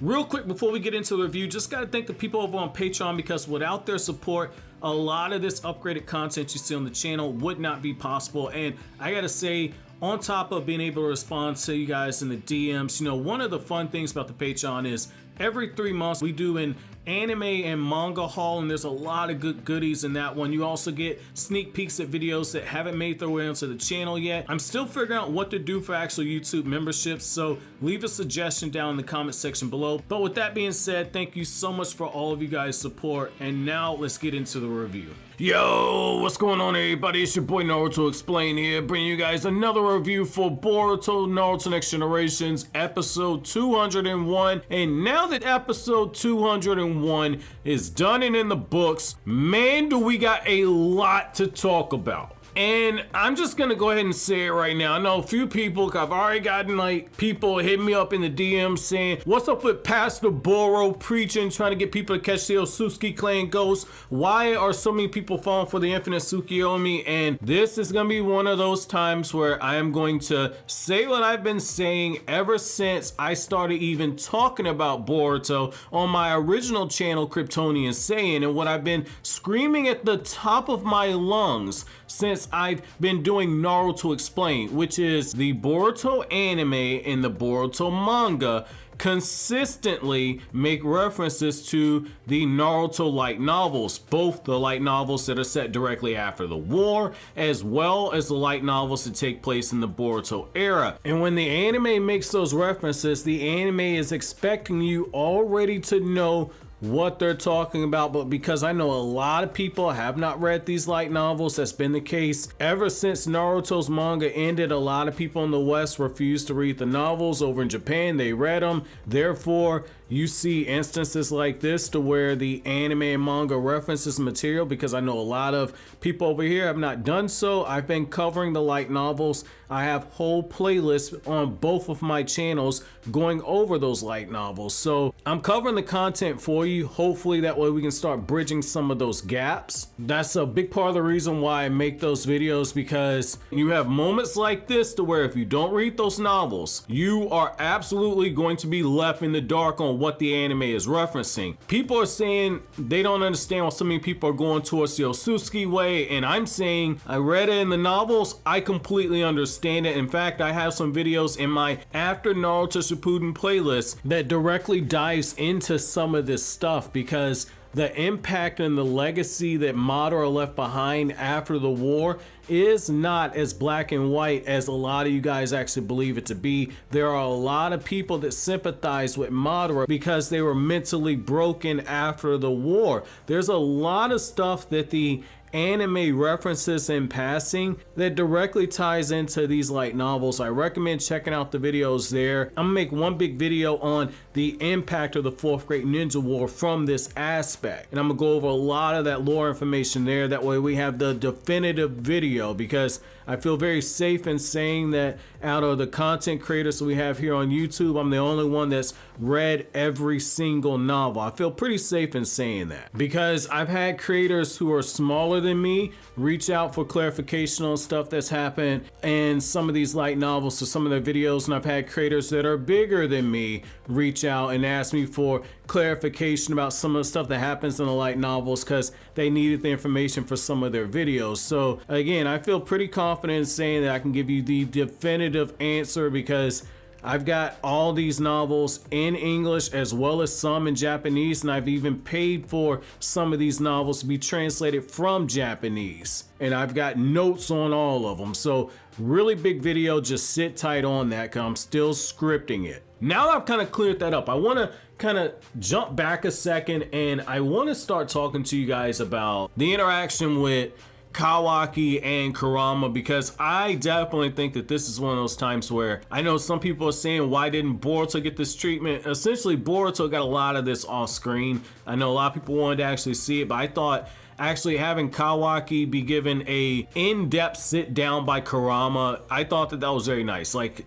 Real quick before we get into the review, just gotta thank the people over on Patreon, because without their support, a lot of this upgraded content you see on the channel would not be possible. And I gotta say, on top of being able to respond to you guys in the DMs, you know, one of the fun things about the Patreon is every 3 months we do an anime and manga haul, and there's a lot of good goodies in that one. You also get sneak peeks at videos that haven't made their way onto the channel yet. I'm still figuring out what to do for actual YouTube memberships, so leave a suggestion down in the comment section below. But with that being said, thank you so much for all of you guys' support, and now let's get into the review. Yo, what's going on everybody? It's your boy Naruto Explain here, bringing you guys another review for Boruto Naruto Next Generations episode 201. And now that episode 201 is done and in the books, man, do we got a lot to talk about. And I'm just gonna go ahead and say it right now. I know a few people, I've already gotten like people hitting me up in the DMs saying, what's up with Pastor Boro preaching, trying to get people to catch the Otsutsuki clan ghosts? Why are so many people falling for the infinite Tsukiyomi? And this is gonna be one of those times where I am going to say what I've been saying ever since I started even talking about Boruto on my original channel, Kryptonian Saiyan, and what I've been screaming at the top of my lungs since I've been doing Naruto Explained, which is the Boruto anime and the Boruto manga consistently make references to the Naruto light novels, both the light novels that are set directly after the war, as well as the light novels that take place in the Boruto era. And when the anime makes those references, the anime is expecting you already to know what they're talking about. But because I know a lot of people have not read these light novels, that's been the case ever since Naruto's manga ended. A lot of people in the West refused to read the novels. Over in Japan, they read them. Therefore, you see instances like this to where the anime and manga references material, because I know a lot of people over here have not done so. I've been covering the light novels. I have whole playlists on both of my channels going over those light novels. So I'm covering the content for you. Hopefully that way we can start bridging some of those gaps. That's a big part of the reason why I make those videos, because you have moments like this to where if you don't read those novels, you are absolutely going to be left in the dark on what the anime is referencing. People are saying they don't understand why so many people are going towards the Otsutsuki way, and I'm saying I read it in the novels, I completely understand it. In fact, I have some videos in my After Naruto Shippuden playlist that directly dives into some of this stuff, because the impact and the legacy that Madara left behind after the war is not as black and white as a lot of you guys actually believe it to be. There are a lot of people that sympathize with Madara because they were mentally broken after the war. There's a lot of stuff that the anime references in passing that directly ties into these light novels. I recommend checking out the videos there. I'm gonna make one big video on the impact of the Fourth Great Ninja War from this aspect, and I'm gonna go over a lot of that lore information there. That way we have the definitive video, because I feel very safe in saying that out of the content creators we have here on YouTube, I'm the only one that's read every single novel. I feel pretty safe in saying that, because I've had creators who are smaller than me reach out for clarification on stuff that's happened in some of these light novels to some of their videos, and I've had creators that are bigger than me reach out and ask me for clarification about some of the stuff that happens in the light novels because they needed the information for some of their videos. So again, I feel pretty confident in saying that I can give you the definitive answer, because I've got all these novels in English as well as some in Japanese, and I've even paid for some of these novels to be translated from Japanese, and I've got notes on all of them. So really big video, just sit tight on that because I'm still scripting it. Now that I've kind of cleared that up, I want to kind of jump back a second, and I want to start talking to you guys about the interaction with Kawaki and Kurama, because I definitely think that this is one of those times where I know some people are saying, why didn't Boruto get this treatment? Essentially, Boruto got a lot of this off screen. I know a lot of people wanted to actually see it, but I thought actually having Kawaki be given a in-depth sit down by Kurama, I thought that was very nice. Like,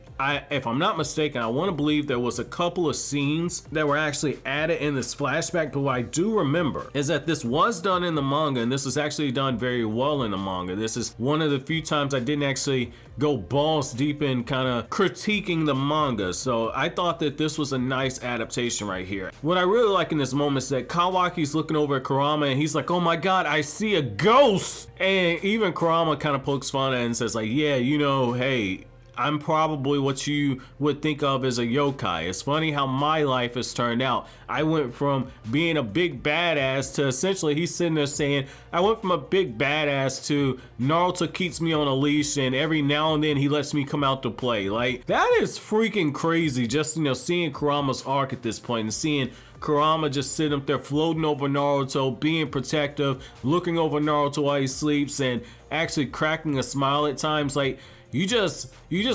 if I'm not mistaken, I want to believe there was a couple of scenes that were actually added in this flashback, but what I do remember is that this was done in the manga, and this was actually done very well in the manga. This is one of the few times I didn't actually go balls deep in kind of critiquing the manga, so I thought that this was a nice adaptation right here. What I really like in this moment is that Kawaki's looking over at Kurama and he's like, oh my god, I see a ghost! And even Kurama kind of pokes fun at it and says like, yeah, you know, hey, I'm probably what you would think of as a yokai. It's funny how my life has turned out. I went from being a big badass to essentially, he's sitting there saying, I went from a big badass to Naruto keeps me on a leash and every now and then he lets me come out to play. Like, that is freaking crazy, just, you know, seeing Kurama's arc at this point and seeing Kurama just sitting up there floating over Naruto, being protective, looking over Naruto while he sleeps and actually cracking a smile at times. Like, you just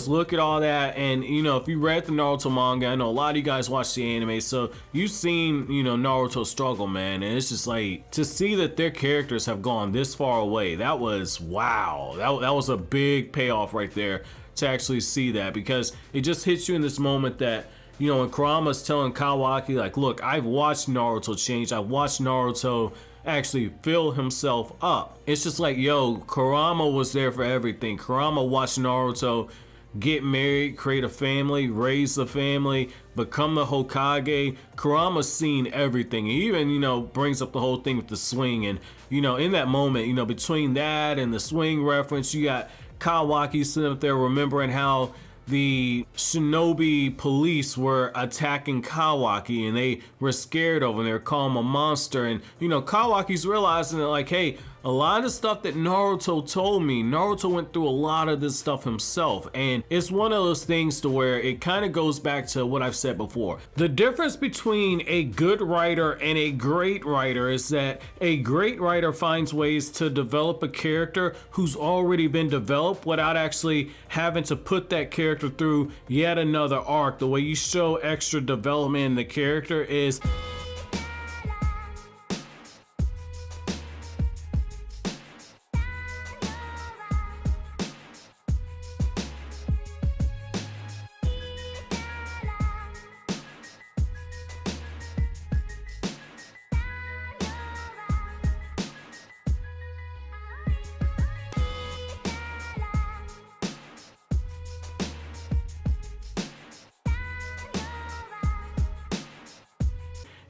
look at all that, and you know, if you read the Naruto manga, I know a lot of you guys watch the anime, so you've seen, you know, Naruto struggle, man, and it's just like, to see that their characters have gone this far away, that was wow. That was a big payoff right there to actually see that, because it just hits you in this moment that, you know, when Kurama's telling Kawaki like, look, I've watched Naruto change, I've watched Naruto actually fill himself up. It's just like, yo, Kurama was there for everything. Kurama watched Naruto get married, create a family, raise a family, become the Hokage. Kurama's seen everything. He even, you know, brings up the whole thing with the swing, and you know, in that moment, you know, between that and the swing reference, you got Kawaki sitting up there remembering how the shinobi police were attacking Kawaki and they were scared of him. They were calling him a monster, and you know, Kawaki's realizing that like, hey, a lot of stuff that Naruto told me, Naruto went through a lot of this stuff himself, and it's one of those things to where it kind of goes back to what I've said before. The difference between a good writer and a great writer is that a great writer finds ways to develop a character who's already been developed without actually having to put that character through yet another arc. The way you show extra development in the character is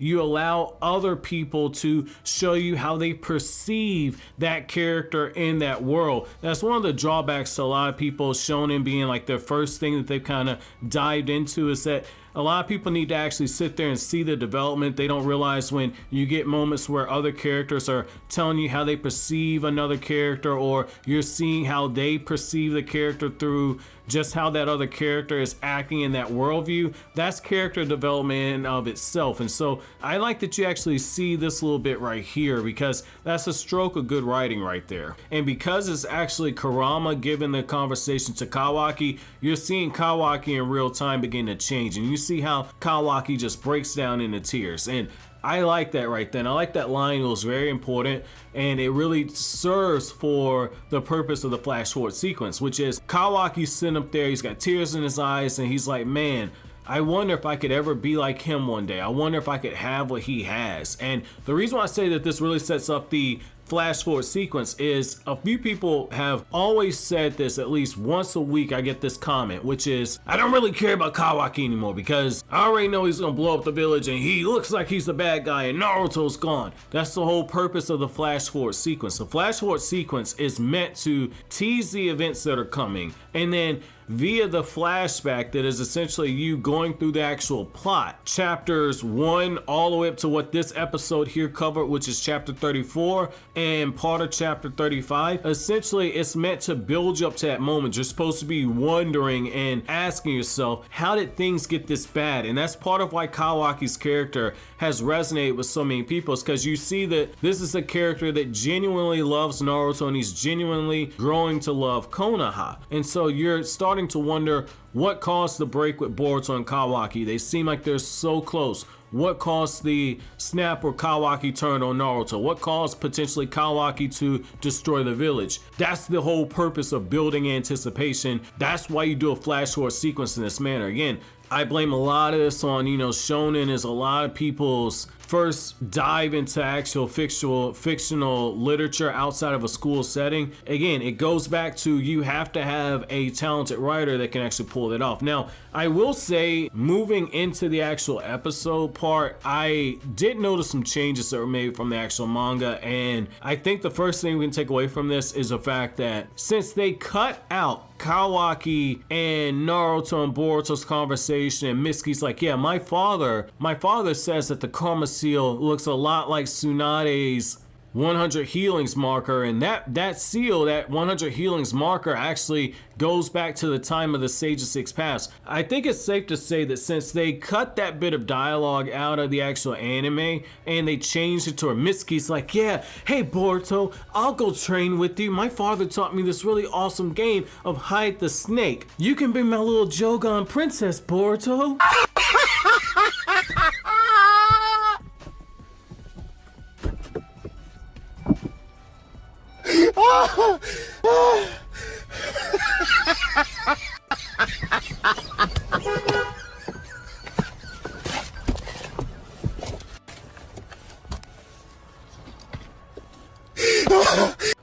you allow other people to show you how they perceive that character in that world. That's one of the drawbacks to a lot of people shonen being like their first thing that they've kind of dived into, is that a lot of people need to actually sit there and see the development. They don't realize when you get moments where other characters are telling you how they perceive another character, or you're seeing how they perceive the character through just how that other character is acting in that worldview. That's character development in of itself. And so I like that you actually see this little bit right here, because that's a stroke of good writing right there. And because it's actually Kurama giving the conversation to Kawaki, you're seeing Kawaki in real time begin to change, and you see how Kawaki just breaks down into tears. And I like that right then. I like that line. It was very important, and it really serves for the purpose of the flash forward sequence, which is Kawaki sitting up there, he's got tears in his eyes, and he's like, man, I wonder if I could ever be like him one day. I wonder if I could have what he has. And the reason why I say that this really sets up the flash forward sequence is a few people have always said this. At least once a week I get this comment, which is, I don't really care about Kawaki anymore because I already know he's gonna blow up the village and he looks like he's the bad guy and Naruto's gone. That's the whole purpose of the flash forward sequence. The flash forward sequence is meant to tease the events that are coming, and then via the flashback that is essentially you going through the actual plot, chapters 1 all the way up to what this episode here covered, which is chapter 34 and part of chapter 35. Essentially, it's meant to build you up to that moment. You're supposed to be wondering and asking yourself, how did things get this bad? And that's part of why Kawaki's character has resonated with so many people, is because you see that this is a character that genuinely loves Naruto and he's genuinely growing to love Konoha. And so you're starting to wonder what caused the break with Boruto and Kawaki. They seem like they're so close. what caused the snap where Kawaki turned on Naruto, what caused potentially Kawaki to destroy the village. That's the whole purpose of building anticipation. That's why you do a flash forward sequence in this manner. Again, I blame a lot of this on, shonen is a lot of people's first dive into actual fictional literature outside of a school setting. Again, it goes back to you have to have a talented writer that can actually pull it off. Now, I will say, moving into the actual episode part, I did notice some changes that were made from the actual manga, and I think the first thing we can take away from this is the fact that since they cut out Kawaki and Naruto and Boruto's conversation, and Mitsuki's like, yeah, my father says that the karma seal looks a lot like Tsunade's 100 healings marker, and that seal, that 100 healings marker, actually goes back to the time of the Sage of Six Paths. I think it's safe to say that since they cut that bit of dialogue out of the actual anime and they changed it to where Mitsuki's like, yeah, hey Boruto, I'll go train with you. My father taught me this really awesome game of hide the snake. You can be my little Jogan princess, Boruto.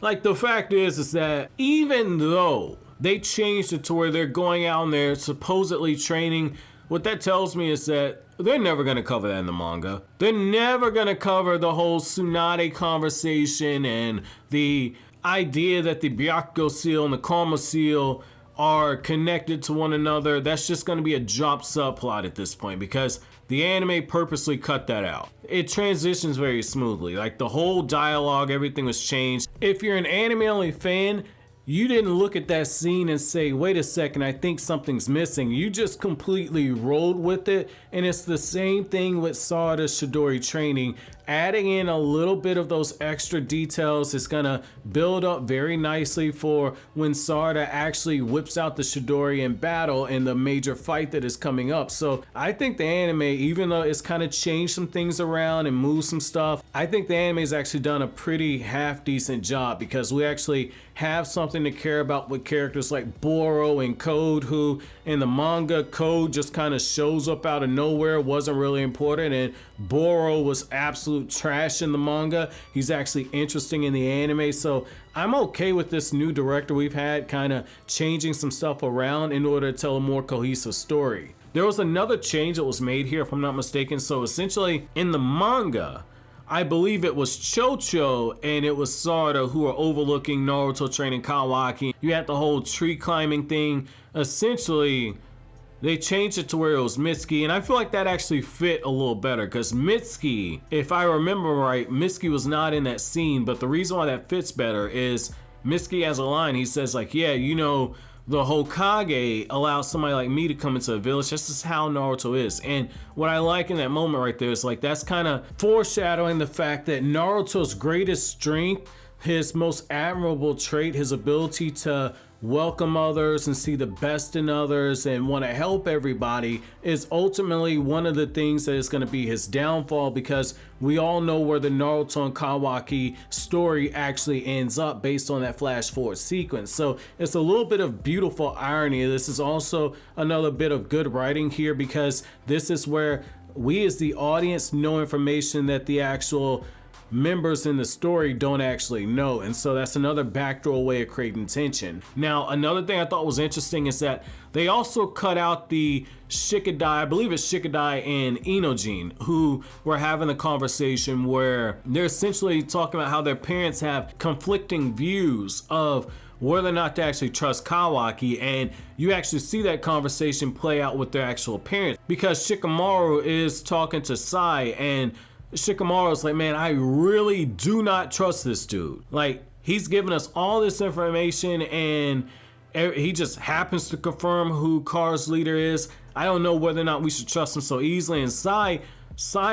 Like, the fact is that even though they changed it to where they're going out and they're supposedly training, what that tells me is that they're never going to cover that in the manga. They're never going to cover the whole Tsunade conversation and the idea that the Byakugo seal and the Karma seal are connected to one another. That's just going to be a drop subplot at this point because the anime purposely cut that out. It transitions very smoothly. Like, the whole dialogue, everything was changed. If you're an anime only fan, you didn't look at that scene and say, wait a second, I think something's missing. You just completely rolled with it. And it's the same thing with Sarada's Chidori training. Adding in a little bit of those extra details is gonna build up very nicely for when Sarada actually whips out the Chidori in battle in the major fight that is coming up. So I think the anime, even though it's kind of changed some things around and moved some stuff, I think the anime has actually done a pretty half decent job because we actually have something to care about with characters like Boro and Code, who in the manga, Code just kind of shows up out of nowhere, wasn't really important, and Boro was absolute trash in the manga. He's actually interesting in the anime, so I'm okay with this new director we've had kind of changing some stuff around in order to tell a more cohesive story. There was another change that was made here, if I'm not mistaken. So essentially in the manga, I believe it was Chocho and it was Sarada who are overlooking Naruto training Kawaki. You had the whole tree climbing thing. Essentially, they changed it to where it was Mitsuki, and I feel like that actually fit a little better because Mitsuki, if I remember right, Mitsuki was not in that scene, but the reason why that fits better is Mitsuki has a line. He says like, yeah, you know, the Hokage allows somebody like me to come into the village. This is how Naruto is. And what I like in that moment right there is like, that's kind of foreshadowing the fact that Naruto's greatest strength, his most admirable trait, his ability to welcome others and see the best in others and want to help everybody, is ultimately one of the things that is going to be his downfall, because we all know where the Naruto and Kawaki story actually ends up based on that flash forward sequence. So it's a little bit of beautiful irony. This is also another bit of good writing here, because this is where we as the audience know information that the actual members in the story don't actually know, and so that's another backdoor way of creating tension. Now, another thing I thought was interesting is that they also cut out the Shikadai, I believe it's Shikadai and Inojin, who were having a conversation where they're essentially talking about how their parents have conflicting views of whether or not to actually trust Kawaki, and you actually see that conversation play out with their actual parents, because Shikamaru is talking to Sai and Shikamaru's like, man, I really do not trust this dude. Like, he's giving us all this information and he just happens to confirm who Car's leader is. I don't know whether or not we should trust him so easily. And Sai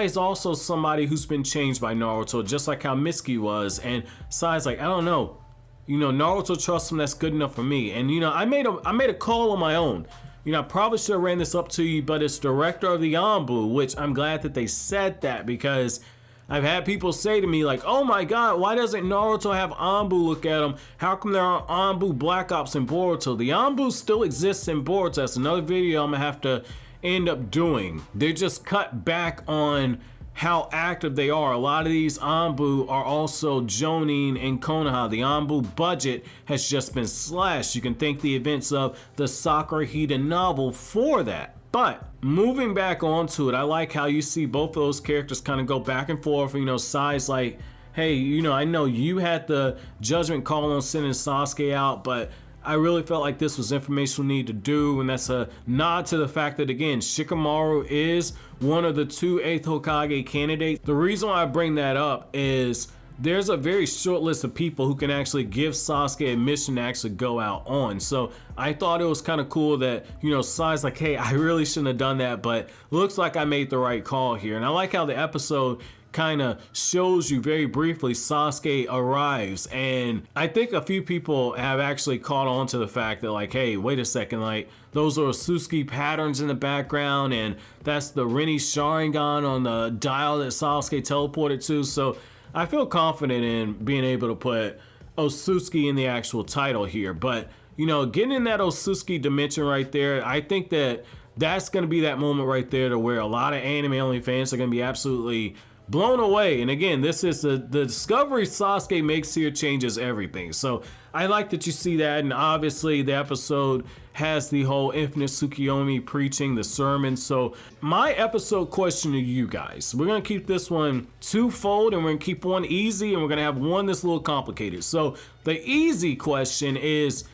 is also somebody who's been changed by Naruto, just like how Mitsuki was. And Sai's like, I don't know. You know, Naruto trusts him, that's good enough for me. And you know, I made a call on my own. you know, I probably should have ran this up to you, but it's director of the Anbu, which I'm glad that they said that, because I've had people say to me like, oh my god, why doesn't Naruto have Anbu look at them? How come there aren't Anbu Black Ops in Boruto? The Anbu still exists in Boruto. That's another video I'm gonna have to end up doing. They just cut back on how active they are. A lot of these Anbu are also Jonin and Konoha. The Anbu budget has just been slashed. You can thank the events of the Sakurahida novel for that. But moving back onto it, I like how you see both of those characters kind of go back and forth. You know, Sai's like, hey, you know, I know you had the judgment call on sending Sasuke out, but I really felt like this was information we need to do, and that's a nod to the fact that, again, Shikamaru is one of the 2 8th Hokage candidates. The reason why I bring that up is there's a very short list of people who can actually give Sasuke a mission to actually go out on. So I thought it was kind of cool that, you know, Sai's like, hey, I really shouldn't have done that, but looks like I made the right call here. And I like how the episode kind of shows you very briefly Sasuke arrives, and I think a few people have actually caught on to the fact that, like, hey, wait a second, like, those are Otsutsuki patterns in the background, and that's the Rennie Sharingan on the dial that Sasuke teleported to. So I feel confident in being able to put Otsutsuki in the actual title here. But, you know, getting in that Otsutsuki dimension right there, I think that that's going to be that moment right there to where a lot of anime only fans are going to be absolutely blown away. And again, this is the discovery Sasuke makes here changes everything. So I like that you see that. And obviously the episode has the whole infinite Tsukiyomi preaching the sermon. So my episode question to you guys, we're gonna keep this one twofold, and we're gonna keep one easy, and we're gonna have one that's a little complicated. So the easy question is,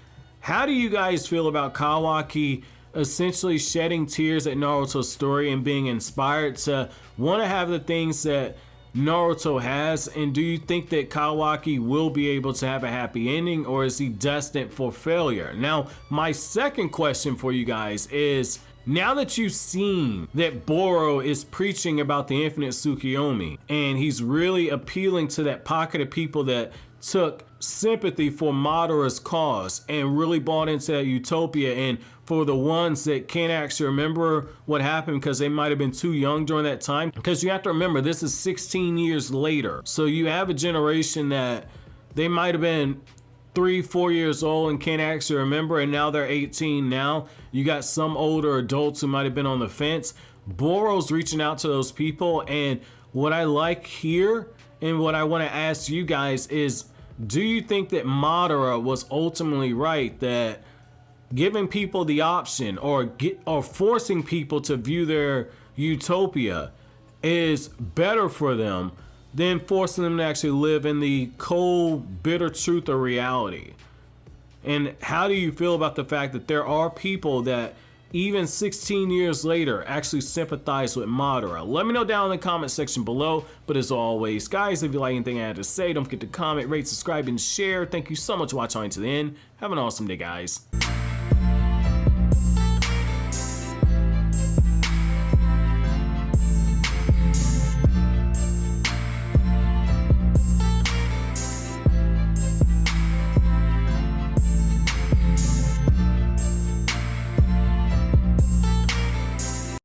how do you guys feel about Kawaki essentially shedding tears at Naruto's story and being inspired to want to have the things that Naruto has? And do you think that Kawaki will be able to have a happy ending, or is he destined for failure? Now, my second question for you guys is, now that you've seen that Boro is preaching about the infinite Tsukiyomi, and he's really appealing to that pocket of people that took sympathy for Madara's cause and really bought into that utopia, and for the ones that can't actually remember what happened because they might have been too young during that time, because you have to remember this is 16 years later. So you have a generation that they might have been 3-4 years old and can't actually remember, and now they're 18 now. You got some older adults who might have been on the fence. Boro's reaching out to those people, and what I like here and what I want to ask you guys is, do you think that Madara was ultimately right, that giving people the option or forcing people to view their utopia is better for them than forcing them to actually live in the cold, bitter truth of reality? And how do you feel about the fact that there are people that even 16 years later actually sympathize with Madara? Let me know down in the comment section below. But as always, guys, if you like anything I had to say, don't forget to comment, rate, subscribe, and share. Thank you so much for watching to the end. Have an awesome day, guys.